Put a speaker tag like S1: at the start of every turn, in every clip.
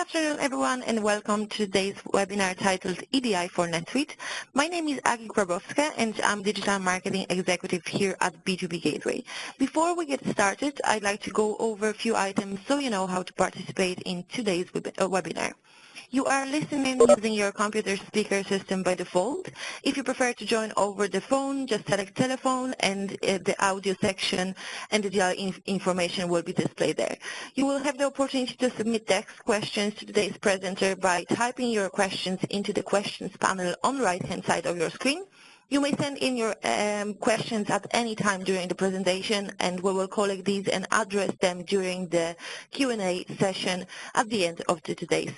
S1: afternoon, everyone, and welcome to today's webinar titled EDI for NetSuite. My name is Agi Grabowska, and I'm Digital Marketing Executive here at B2BGateway. Before we get started, I'd like to go over a few items so you know how to participate in today's webinar. You are listening using your computer speaker system by default. If you prefer to join over the phone, just select telephone and the audio section and the dial information will be displayed there. You will have the opportunity to submit text questions to today's presenter by typing your questions into the questions panel on the right-hand side of your screen. You may send in your questions at any time during the presentation, and we will collect these and address them during the Q&A session at the end of today's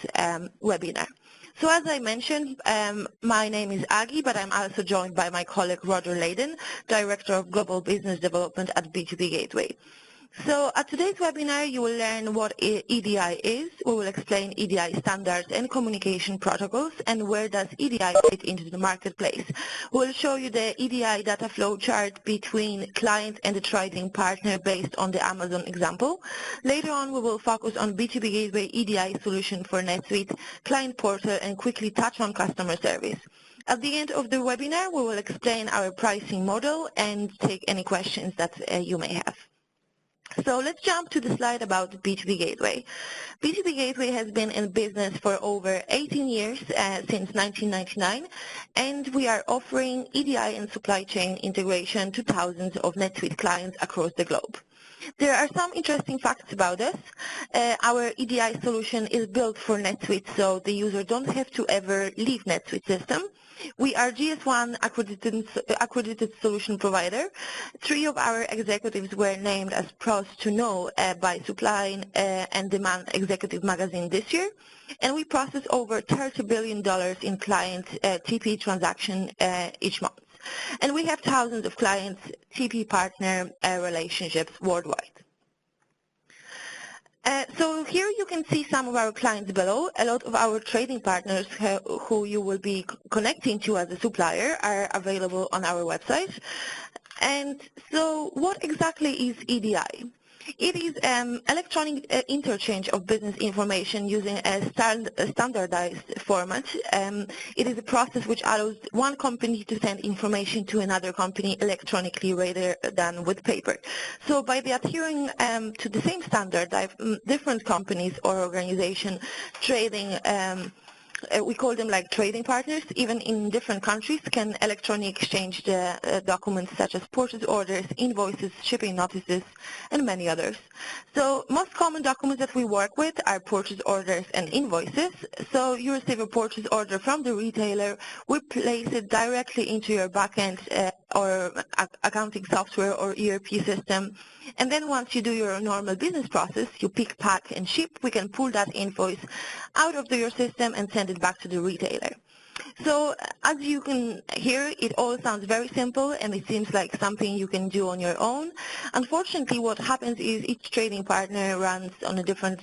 S1: webinar. So as I mentioned, my name is Agi, but I'm also joined by my colleague Roger Layden, Director of Global Business Development at B2BGateway. So at today's webinar, you will learn what EDI is. We will explain EDI standards and communication protocols and where does EDI fit into the marketplace. We'll show you the EDI data flow chart between client and the trading partner based on the Amazon example. Later on, we will focus on B2BGateway EDI solution for NetSuite, client portal, and quickly touch on customer service. At the end of the webinar, we will explain our pricing model and take any questions that you may have. So let's jump to the slide about B2BGateway. B2BGateway has been in business for over 18 years, since 1999, and we are offering EDI and supply chain integration to thousands of NetSuite clients across the globe. There are some interesting facts about us. Our EDI solution is built for NetSuite, so the user don't have to ever leave NetSuite system. We are GS1 accredited solution provider. 3 of our executives were named as pros to know by Supply and Demand Executive Magazine this year, and we process over $30 billion in client TP transaction each month. And we have thousands of clients, TP partner relationships worldwide. So here you can see some of our clients below. A lot of our trading partners who you will be connecting to as a supplier are available on our website. And so what exactly is EDI? It is electronic interchange of business information using a standardized format. It is a process which allows one company to send information to another company electronically rather than with paper. So by adhering to the same standard, different companies or organizations trading we call them like trading partners, even in different countries, can electronically exchange the documents such as purchase orders, invoices, shipping notices, and many others. So most common documents that we work with are purchase orders and invoices. So you receive a purchase order from the retailer, we place it directly into your backend or accounting software or ERP system. And then once you do your normal business process, you pick, pack, and ship, we can pull that invoice out of your system and send it back to the retailer. So as you can hear, it all sounds very simple and it seems like something you can do on your own. Unfortunately, what happens is each trading partner runs on a different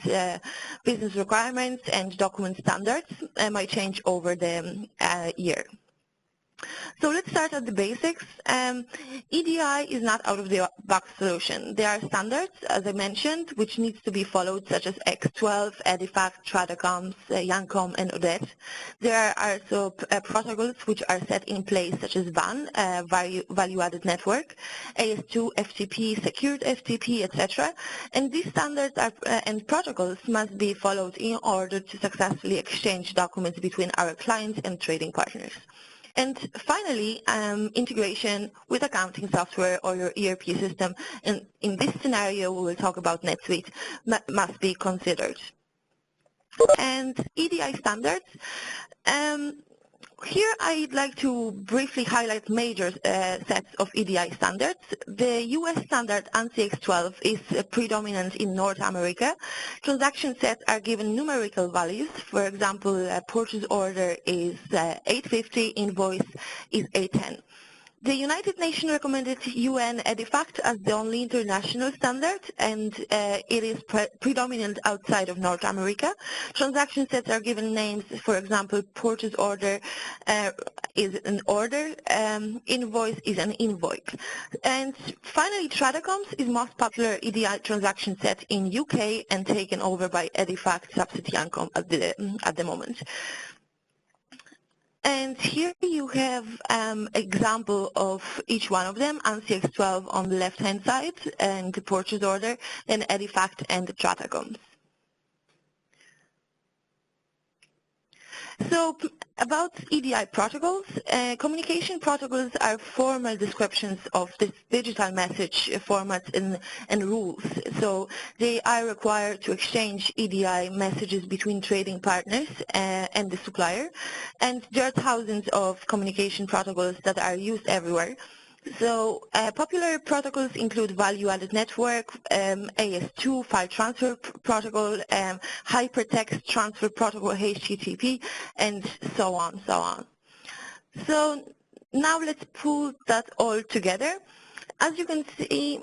S1: business requirements and document standards might change over the year. So let's start at the basics. EDI is not out-of-the-box solution. There are standards, as I mentioned, which needs to be followed, such as X12, EDIFACT, Tradicoms, Yancom, and ODET. There are also protocols which are set in place, such as VAN, Value-Added Network, AS2, FTP, Secured FTP, etc. And these standards and protocols must be followed in order to successfully exchange documents between our clients and trading partners. And finally, integration with accounting software or your ERP system. And in this scenario, we will talk about NetSuite, must be considered. And EDI standards. Here I'd like to briefly highlight major sets of EDI standards. The US standard ANSI X12 is predominant in North America. Transaction sets are given numerical values. For example, a purchase order is 850, invoice is 810. The United Nations recommended UN EDIFACT as the only international standard, and it is predominant outside of North America. Transaction sets are given names. For example, purchase order is an order, invoice is an invoice. And finally, Tradicoms is most popular EDI transaction set in UK and taken over by EDIFACT subsidiary at the moment. And here you have example of each one of them, ANSI-X12 on the left-hand side, and the purchase order, then EDIFACT and the Tradicoms. So about EDI protocols, communication protocols are formal descriptions of this digital message formats and rules. So they are required to exchange EDI messages between trading partners and the supplier. And there are thousands of communication protocols that are used everywhere. So popular protocols include value-added network, AS2, file transfer protocol, hypertext transfer protocol, HTTP, and so on, so on. So now let's put that all together. As you can see,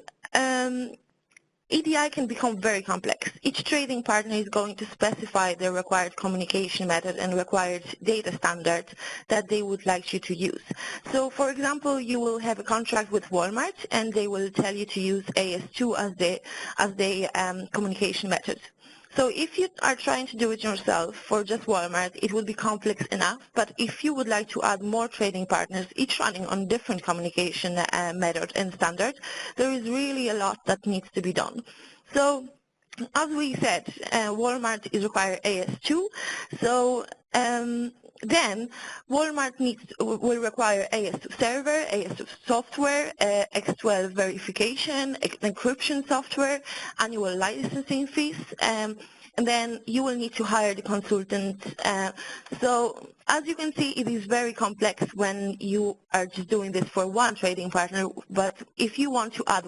S1: EDI can become very complex. Each trading partner is going to specify the required communication method and required data standards that they would like you to use. So, for example, you will have a contract with Walmart and they will tell you to use AS2 as the communication method. So if you are trying to do it yourself for just Walmart, it will be complex enough. But if you would like to add more trading partners, each running on different communication method and standards, there is really a lot that needs to be done. So as we said, Walmart is required AS2. So then Walmart will require AS2 server, AS2 software, X12 verification, encryption software, annual licensing fees, and then you will need to hire the consultant. So as you can see, it is very complex when you are just doing this for one trading partner, but if you want to add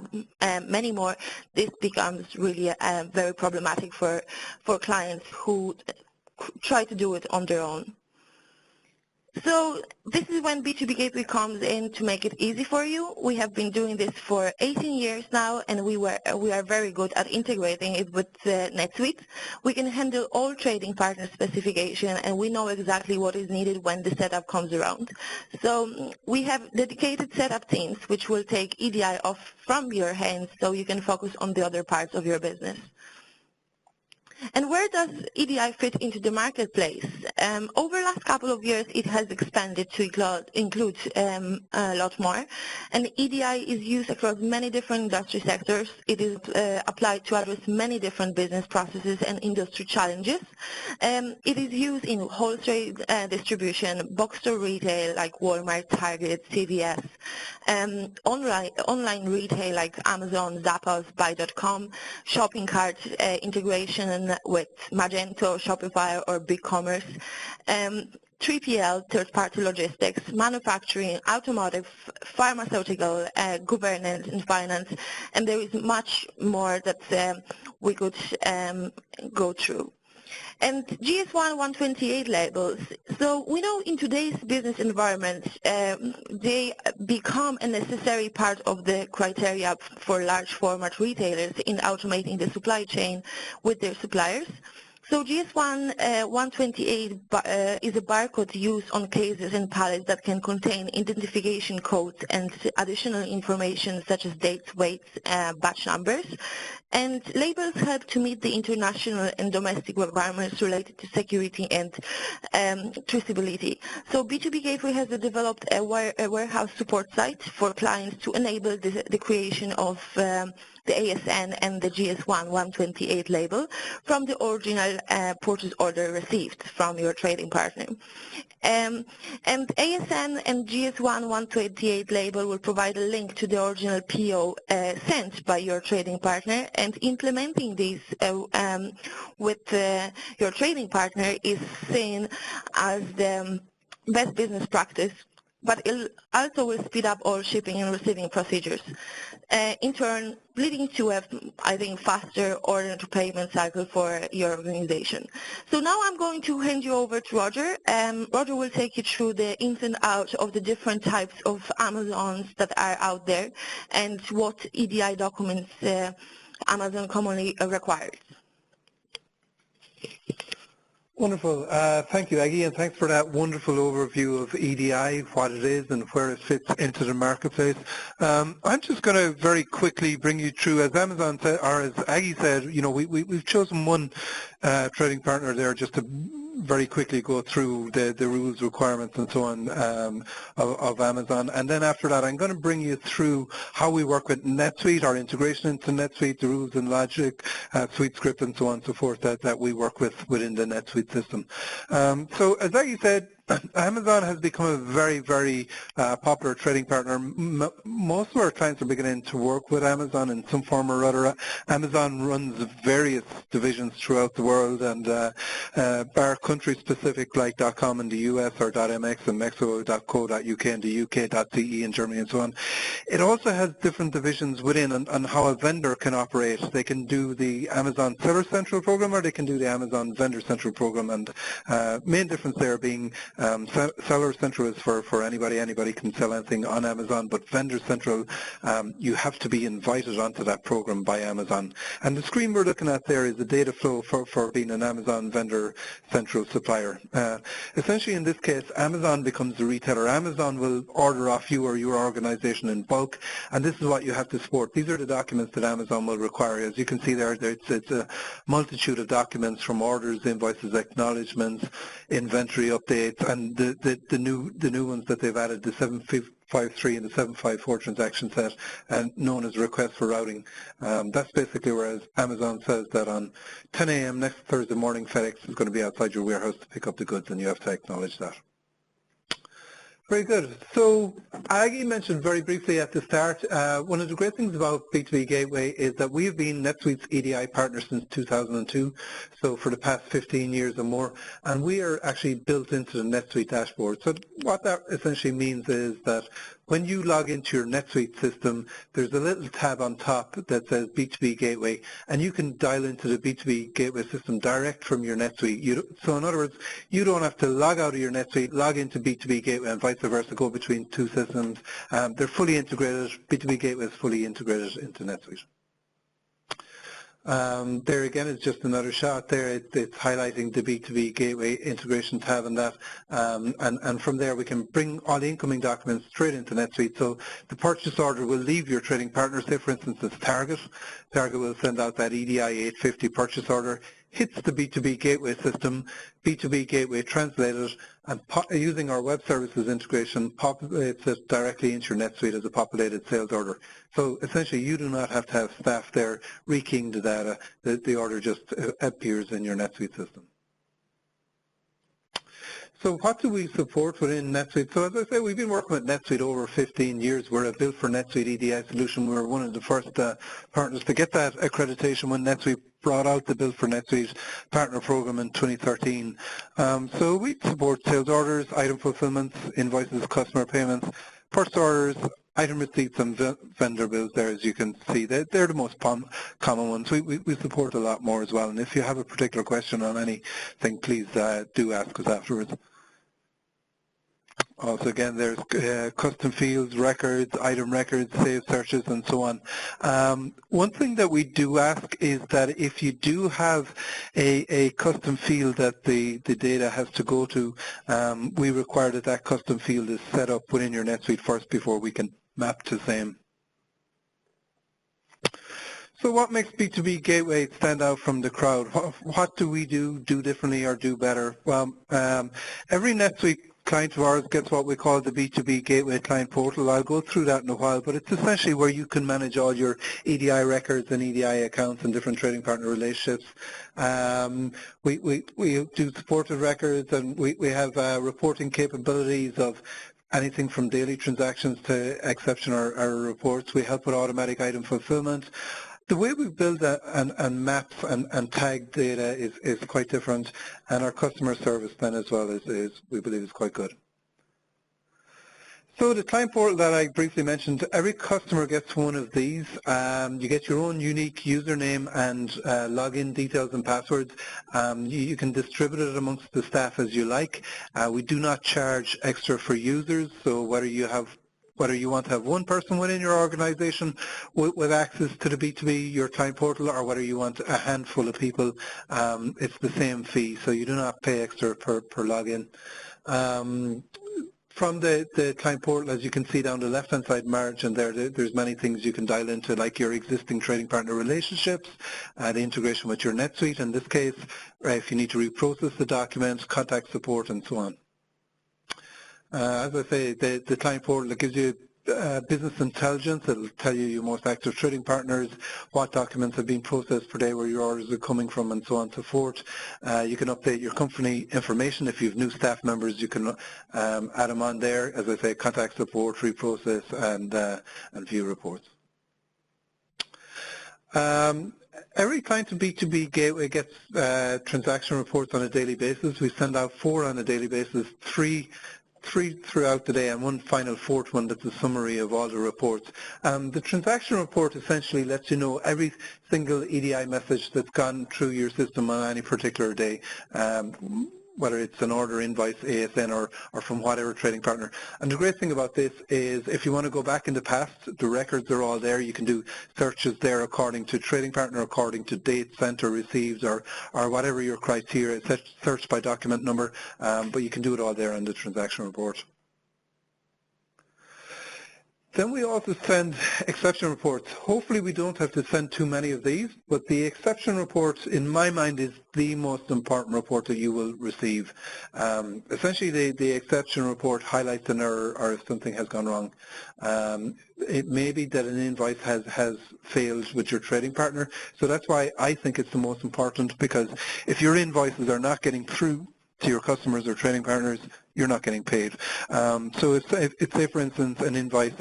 S1: many more, this becomes really very problematic for clients who try to do it on their own. So this is when B2B Gateway comes in to make it easy for you. We have been doing this for 18 years now, and we are very good at integrating it with NetSuite. We can handle all trading partner specification, and we know exactly what is needed when the setup comes around. So we have dedicated setup teams which will take EDI off from your hands so you can focus on the other parts of your business. And where does EDI fit into the marketplace? Over the last couple of years, it has expanded to include a lot more. And EDI is used across many different industry sectors. It is applied to address many different business processes and industry challenges. It is used in wholesale distribution, box store retail like Walmart, Target, CVS, online retail like Amazon, Zappos, Buy.com, shopping cart integration with Magento, Shopify, or BigCommerce, 3PL, third-party logistics, manufacturing, automotive, pharmaceutical, governance, and finance, and there is much more that we could go through. And GS1 128 labels, so we know in today's business environment, they become a necessary part of the criteria for large format retailers in automating the supply chain with their suppliers. So GS1 128 is a barcode used on cases and pallets that can contain identification codes and additional information such as dates, weights, batch numbers. And labels help to meet the international and domestic requirements related to security and traceability. So B2B Gateway has developed a warehouse support site for clients to enable the creation of the ASN and the GS1 128 label from the original purchase order received from your trading partner. And ASN and GS1 128 label will provide a link to the original PO sent by your trading partner, and implementing these with your trading partner is seen as the best business practice but it also will speed up all shipping and receiving procedures, in turn leading to a, I think, faster order-to-payment cycle for your organization. So now I'm going to hand you over to Roger. Roger will take you through the ins and outs of the different types of Amazons that are out there and what EDI documents Amazon commonly requires.
S2: Wonderful. Thank you, Aggie, and thanks for that wonderful overview of EDI, what it is and where it fits into the marketplace. I'm just going to very quickly bring you through, as Amazon said, or as Aggie said, you know, we've chosen one trading partner there just to very quickly go through the rules, requirements, and so on of Amazon. And then after that, I'm going to bring you through how we work with NetSuite, our integration into NetSuite, the rules and logic, SuiteScript, and so on and so forth that we work with within the NetSuite system. So as Aggie said, Amazon has become a very, very popular trading partner. Most of our clients are beginning to work with Amazon in some form or other. Amazon runs various divisions throughout the world, and are country-specific like .com in the US or .mx and mexico.co.uk in the UK, .ce in Germany, and so on. It also has different divisions within on how a vendor can operate. They can do the Amazon Seller Central program, or they can do the Amazon Vendor Central program, and main difference there being Seller Central is for anybody. Anybody can sell anything on Amazon, but Vendor Central, you have to be invited onto that program by Amazon. And the screen we're looking at there is the data flow for being an Amazon Vendor Central supplier. Essentially, in this case, Amazon becomes the retailer. Amazon will order off you or your organization in bulk, and this is what you have to support. These are the documents that Amazon will require. As you can see there, it's a multitude of documents, from orders, invoices, acknowledgements, inventory updates, and the new ones that they've added, the 753 and the 754 transaction set, and known as request for routing. That's basically where Amazon says that on 10 a.m. next Thursday morning, FedEx is going to be outside your warehouse to pick up the goods, and you have to acknowledge that. Very good. So Aggie mentioned very briefly at the start, one of the great things about B2B Gateway is that we have been NetSuite's EDI partner since 2002, so for the past 15 years or more, and we are actually built into the NetSuite dashboard. So what that essentially means is that when you log into your NetSuite system, there's a little tab on top that says B2B Gateway, and you can dial into the B2B Gateway system direct from your NetSuite. So in other words, you don't have to log out of your NetSuite, log into B2B Gateway, and vice versa, go between two systems. They're fully integrated. B2B Gateway is fully integrated into NetSuite. There again is just another shot there. It's highlighting the B2B Gateway integration tab and that, and from there we can bring all the incoming documents straight into NetSuite. So the purchase order will leave your trading partner. Say for instance it's Target. Target will send out that EDI 850 purchase order, hits the B2B Gateway system, B2B Gateway translated, and using our web services integration populates it directly into your NetSuite as a populated sales order. So essentially you do not have to have staff there rekeying the data. The order just appears in your NetSuite system. So what do we support within NetSuite? So as I say, we've been working with NetSuite over 15 years. We're a built for NetSuite EDI solution. We were one of the first partners to get that accreditation when NetSuite brought out the Built for NetSuite partner program in 2013. So we support sales orders, item fulfillments, invoices, customer payments, purchase orders, item receipts, and vendor bills there, as you can see. They're the most common ones. We support a lot more as well. And if you have a particular question on anything, please do ask us afterwards. Also, again, there's custom fields, records, item records, save searches, and so on. One thing that we do ask is that if you do have a custom field that the data has to go to, we require that that custom field is set up within your NetSuite first before we can map to same. So what makes B2B Gateway stand out from the crowd? What do we do differently or do better? Well, every NetSuite client of ours gets what we call the B2B Gateway Client Portal. I'll go through that in a while, but it's essentially where you can manage all your EDI records and EDI accounts and different trading partner relationships. We do supported records, and we have reporting capabilities of anything from daily transactions to exception or reports. We help with automatic item fulfillment. The way we build and maps and tag data is quite different, and our customer service then as well is we believe is quite good. So the client portal that I briefly mentioned, every customer gets one of these. You get your own unique username and login details and passwords. You can distribute it amongst the staff as you like. We do not charge extra for users, so whether you want to have one person within your organization with access to the B2B, your client portal, or whether you want a handful of people, it's the same fee, so you do not pay extra per login. From the client portal, as you can see down the left-hand side margin there's many things you can dial into, like your existing trading partner relationships, the integration with your NetSuite in this case, if you need to reprocess the documents, contact support, and so on. As I say, the client portal, it gives you business intelligence. It'll tell you your most active trading partners, what documents have been processed per day, where your orders are coming from, and so on and so forth. You can update your company information. If you have new staff members, you can add them on there. As I say, contact support, reprocess, and view reports. Every client in B2B Gateway gets transaction reports on a daily basis. We send out 4 on a daily basis, three throughout the day, and one final 4th one that's a summary of all the reports. The transaction report essentially lets you know every single EDI message that's gone through your system on any particular day, whether it's an order, invoice, ASN, or from whatever trading partner. And the great thing about this is if you want to go back in the past, the records are all there. You can do searches there according to trading partner, according to date sent or received, or whatever your criteria, search by document number, but you can do it all there in the transaction report. Then we also send exception reports. Hopefully we don't have to send too many of these, but the exception report, in my mind, is the most important report that you will receive. Essentially, the exception report highlights an error or if something has gone wrong. It may be that an invoice has failed with your trading partner, so that's why I think it's the most important, because if your invoices are not getting through to your customers or trading partners, you're not getting paid. So if say, for instance, an invoice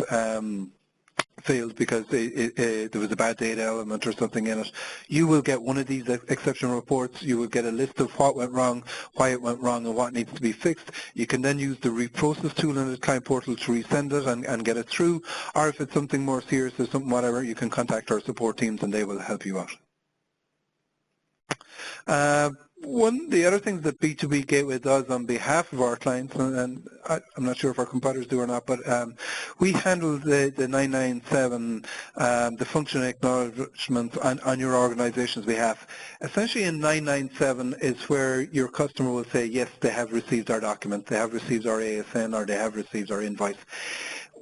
S2: failed because there was a bad data element or something in it, you will get one of these exception reports. You will get a list of what went wrong, why it went wrong, and what needs to be fixed. You can then use the reprocess tool in the client portal to resend it and get it through, or if it's something more serious or something whatever, you can contact our support teams and they will help you out. The other things that B2B Gateway does on behalf of our clients, and I'm not sure if our competitors do or not, but we handle the 997, the function acknowledgements on your organization's behalf. Essentially in 997 is where your customer will say, yes, they have received our document, they have received our ASN, or they have received our invoice.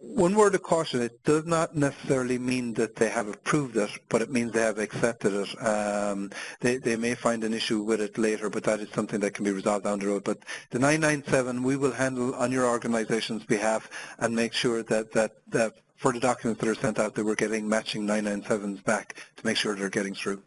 S2: One word of caution, it does not necessarily mean that they have approved it, but it means they have accepted it. They may find an issue with it later, but that is something that can be resolved down the road. But the 997 we will handle on your organization's behalf and make sure that for the documents that are sent out that we're getting matching 997s back to make sure they're getting through.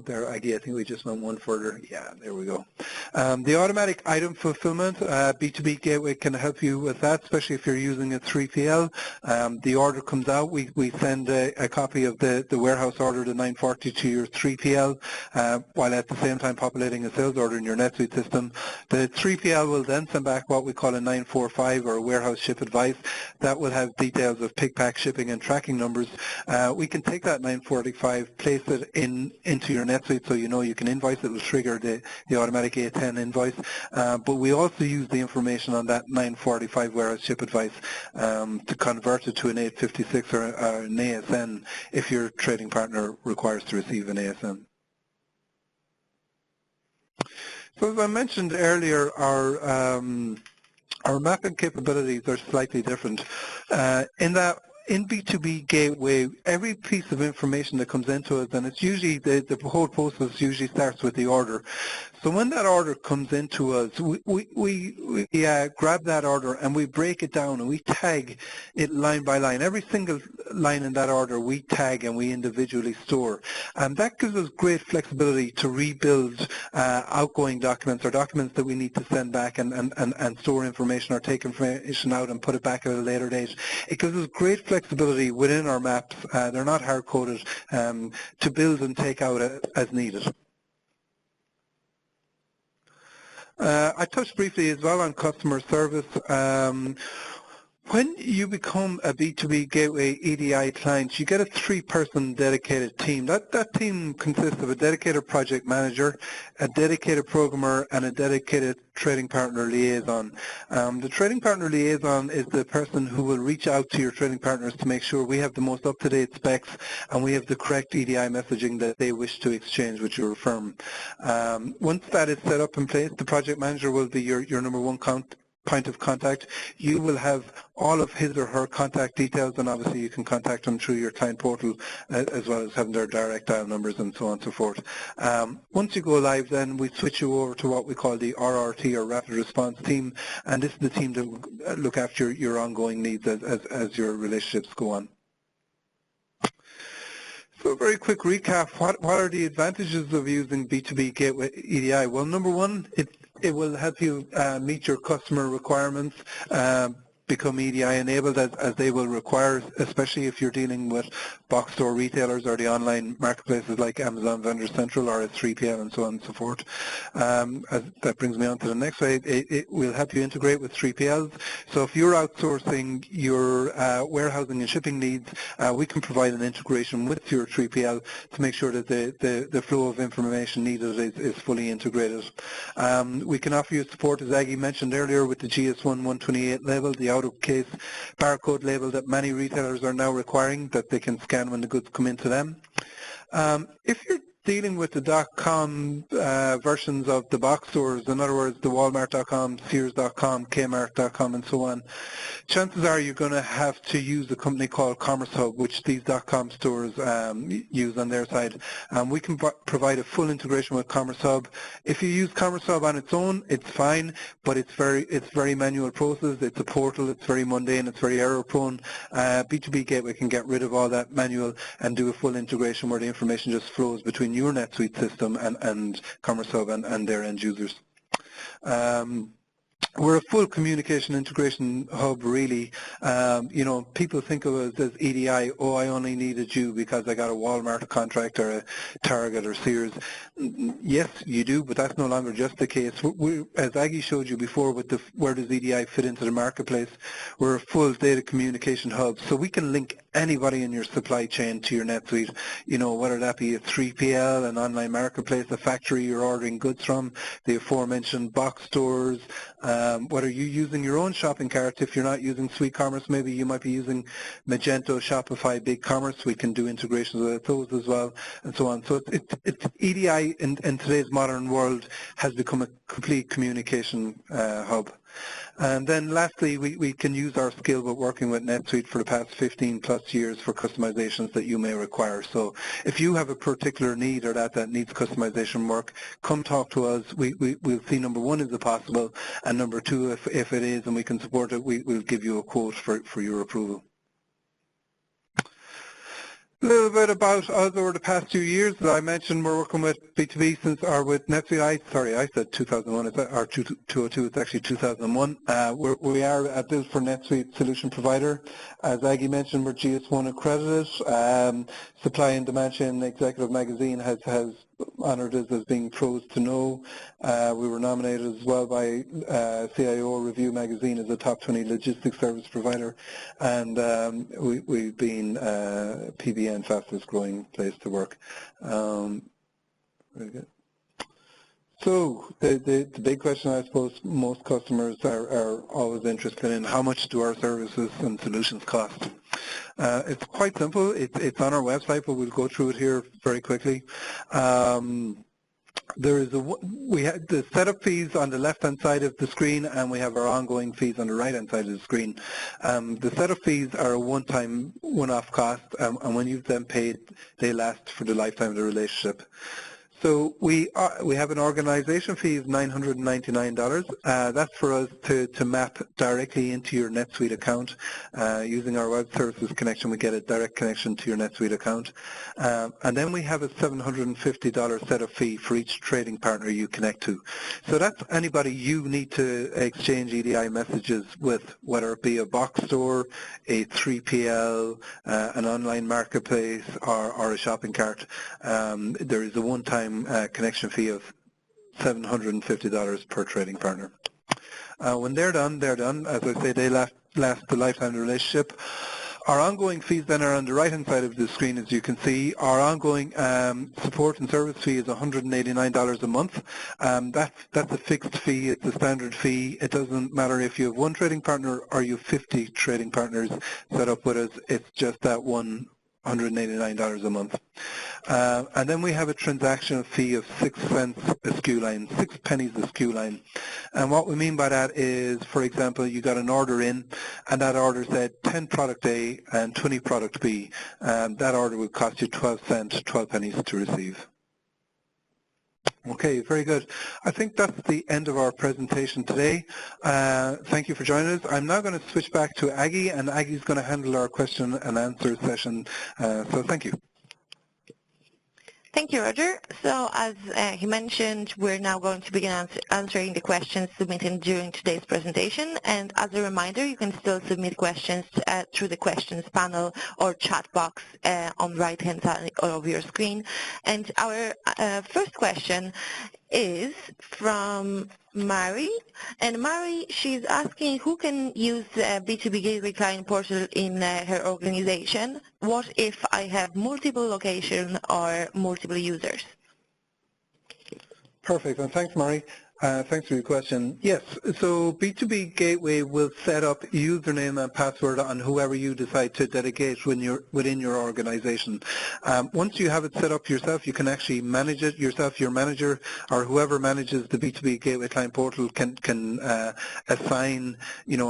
S2: There, Aggie, I think we just went one further. Yeah, there we go. The automatic item fulfillment, B2B Gateway can help you with that, especially if you're using a 3PL. The order comes out, we send a copy of the warehouse order, the 940, to your 3PL, while at the same time populating a sales order in your NetSuite system. The 3PL will then send back what we call a 945, or a warehouse ship advice. That will have details of pick, pack, shipping, and tracking numbers. We can take that 945, place it into your NetSuite so you know you can invoice. It will trigger the automatic A10 invoice. But we also use the information on that 945 warehouse ship advice to convert it to an 856 or an ASN if your trading partner requires to receive an ASN. So as I mentioned earlier, our mapping capabilities are slightly different in that in B2B Gateway, every piece of information that comes into it, and it's usually the whole process usually starts with the order. So when that order comes into us, we grab that order and we break it down and we tag it line by line. Every single line in that order we tag and we individually store. And that gives us great flexibility to rebuild outgoing documents or documents that we need to send back and store information or take information out and put it back at a later date. It gives us great flexibility within our maps. They're not hard-coded to build and take out as needed. I touched briefly as well on customer service. When you become a B2B Gateway EDI client, you get a 3-person dedicated team. That team consists of a dedicated project manager, a dedicated programmer, and a dedicated trading partner liaison. The trading partner liaison is the person who will reach out to your trading partners to make sure we have the most up-to-date specs and we have the correct EDI messaging that they wish to exchange with your firm. Once that is set up in place, the project manager will be your number one point of contact. You will have all of his or her contact details, and obviously you can contact them through your client portal as well as having their direct dial numbers and so on and so forth. Once you go live, then we switch you over to what we call the RRT, or Rapid Response Team, and this is the team that will look after your ongoing needs as your relationships go on. So a very quick recap, what are the advantages of using B2B Gateway EDI? Well, number one, it will help you meet your customer requirements, become EDI enabled as they will require, especially if you're dealing with box store retailers or the online marketplaces like Amazon Vendor Central or a 3PL and so on and so forth. That brings me on to the next slide. It will help you integrate with 3PLs. So if you're outsourcing your warehousing and shipping needs, we can provide an integration with your 3PL to make sure that the flow of information needed is fully integrated. We can offer you support, as Aggie mentioned earlier, with the GS1 128 label, the out-of-case barcode label that many retailers are now requiring that they can scan when the goods come into them. If you're dealing with the .com versions of the box stores, in other words, the Walmart.com, Sears.com, Kmart.com, and so on, chances are you're going to have to use a company called Commerce Hub, which these .com stores use on their side. We can provide a full integration with Commerce Hub. If you use Commerce Hub on its own, it's fine, but it's very manual process. It's a portal. It's very mundane. It's very error-prone. B2B Gateway can get rid of all that manual and do a full integration where the information just flows between your NetSuite system and Commerce Hub and their end users. We're a full communication integration hub, really. You know, people think of us as EDI, oh, I only needed you because I got a Walmart contract or a Target or Sears. Yes, you do, but that's no longer just the case. As Aggie showed you before with where does EDI fit into the marketplace, we're a full data communication hub, so we can link anybody in your supply chain to your NetSuite, you know, whether that be a 3PL, an online marketplace, a factory you're ordering goods from, the aforementioned box stores, whether you're using your own shopping cart. If you're not using SuiteCommerce, maybe you might be using Magento, Shopify, BigCommerce. We can do integrations with those as well, and so on. So it's EDI in today's modern world has become a complete communication hub. And then lastly, we can use our skill with working with NetSuite for the past 15 plus years for customizations that you may require. So if you have a particular need or that needs customization work, come talk to us. We'll see, number one, is it possible, and number two, if it is and we can support it, we'll give you a quote for your approval. A little bit about us over the past 2 years. As I mentioned, we're working with B2B with NetSuite. I said 2001, or 2002, it's actually 2001. We are a Built for NetSuite solution provider. As Aggie mentioned, we're GS1 accredited. Supply and Demand Chain Executive Magazine has honored us as being pros to know. We were nominated as well by CIO Review Magazine as a top 20 logistics service provider, and we've been PBN fastest growing place to work. Very good. So the big question, I suppose, most customers are always interested in: how much do our services and solutions cost? It's quite simple. It's on our website, but we'll go through it here very quickly. We have the setup fees on the left-hand side of the screen, and we have our ongoing fees on the right-hand side of the screen. The setup fees are a one-time, one-off cost, and when you've then paid, they last for the lifetime of the relationship. So we have an organization fee of $999. That's for us to map directly into your NetSuite account. Using our web services connection, we get a direct connection to your NetSuite account. And then we have a $750 setup fee for each trading partner you connect to. So that's anybody you need to exchange EDI messages with, whether it be a box store, a 3PL, an online marketplace, or a shopping cart. There is a one-time connection fee of $750 per trading partner. When they're done, as I say, they last the lifetime of the relationship. Our ongoing fees then are on the right-hand side of the screen, as you can see. Our ongoing support and service fee is $189 a month. That's a fixed fee. It's a standard fee. It doesn't matter if you have one trading partner or you have 50 trading partners set up with us. It's just that $189 a month. And then we have a transaction fee of 6 cents a SKU line, 6 pennies a SKU line. And what we mean by that is, for example, you got an order in, and that order said 10 product A and 20 product B. That order would cost you 12 cents, 12 pennies to receive. Okay, very good. I think that's the end of our presentation today. Thank you for joining us. I'm now going to switch back to Aggie, and Aggie's going to handle our question and answer session. So thank you.
S1: Thank you, Roger. So as he mentioned, we're now going to begin answering the questions submitted during today's presentation. And as a reminder, you can still submit questions through the questions panel or chat box on the right-hand side of your screen. And our first question is from Mary. And Mary, she's asking who can use B2B Gateway Client Portal in her organization. What if I have multiple locations or multiple users?
S2: Perfect, and thanks, Mary. Thanks for your question. Yes, so B2B Gateway will set up username and password on whoever you decide to dedicate within your organization. Once you have it set up yourself, you can actually manage it yourself. Your manager or whoever manages the B2B Gateway Client Portal can assign,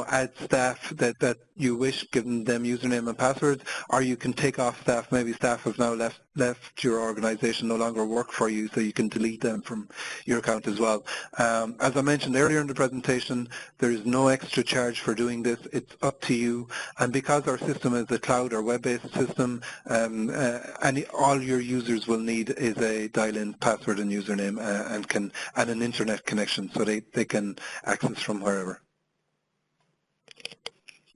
S2: add staff that you wish, giving them username and passwords, or you can take off staff. Maybe staff have now left your organization, no longer work for you, so you can delete them from your account as well. As I mentioned earlier in the presentation, there is no extra charge for doing this. It's up to you. And because our system is a cloud or web-based system, all your users will need is a dial-in password and username and an internet connection, so they can access from wherever.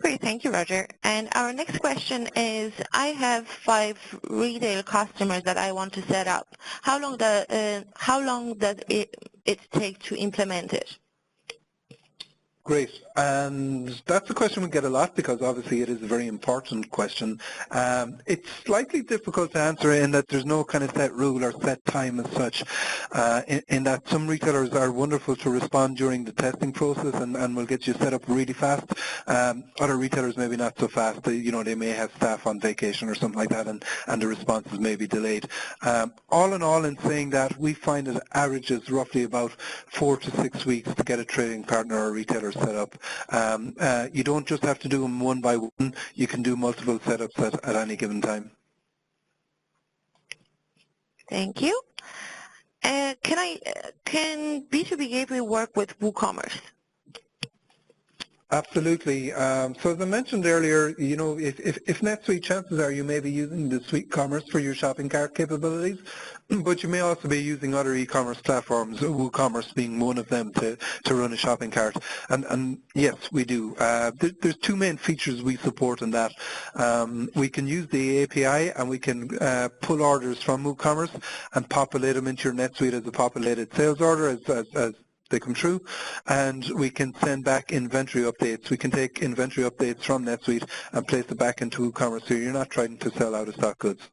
S1: Great, thank you, Roger. And our next question is, I have 5 retail customers that I want to set up. How long does it take to implement it?
S2: Great, and that's a question we get a lot because obviously it is a very important question. It's slightly difficult to answer in that there's no kind of set rule or set time as such, in that some retailers are wonderful to respond during the testing process and will get you set up really fast. Other retailers maybe not so fast. They may have staff on vacation or something like that, and the responses may be delayed. All in all, in saying that, we find it averages roughly about 4 to 6 weeks to get a trading partner or retailer set up. You don't just have to do them one by one. You can do multiple setups at any given time.
S1: Thank you. Can B2B Gateway work with WooCommerce?
S2: Absolutely. So as I mentioned earlier, if NetSuite, chances are you may be using the Suite Commerce for your shopping cart capabilities, but you may also be using other e-commerce platforms, WooCommerce being one of them, to run a shopping cart. And yes, we do. There's 2 main features we support in that. We can use the API and we can pull orders from WooCommerce and populate them into your NetSuite as a populated sales order as they come through, and we can send back inventory updates. We can take inventory updates from NetSuite and place it back into WooCommerce, so you're not trying to sell out of stock goods.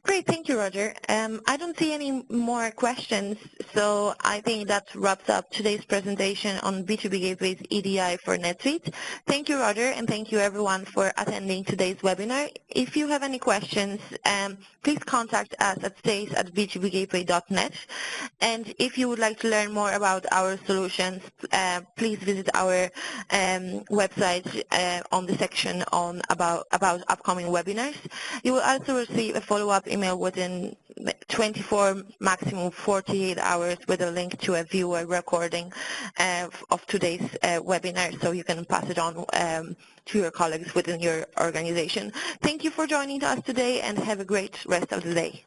S1: Great, thank you, Roger. I don't see any more questions, so I think that wraps up today's presentation on B2B Gateway's EDI for NetSuite. Thank you, Roger, and thank you everyone for attending today's webinar. If you have any questions, please contact us at sales@b2bgateway.net. And if you would like to learn more about our solutions, please visit our website on the section on about upcoming webinars. You will also receive a follow-up email within 24, maximum 48 hours with a link to a viewer recording of today's webinar, so you can pass it on to your colleagues within your organization. Thank you for joining us today, and have a great rest of the day.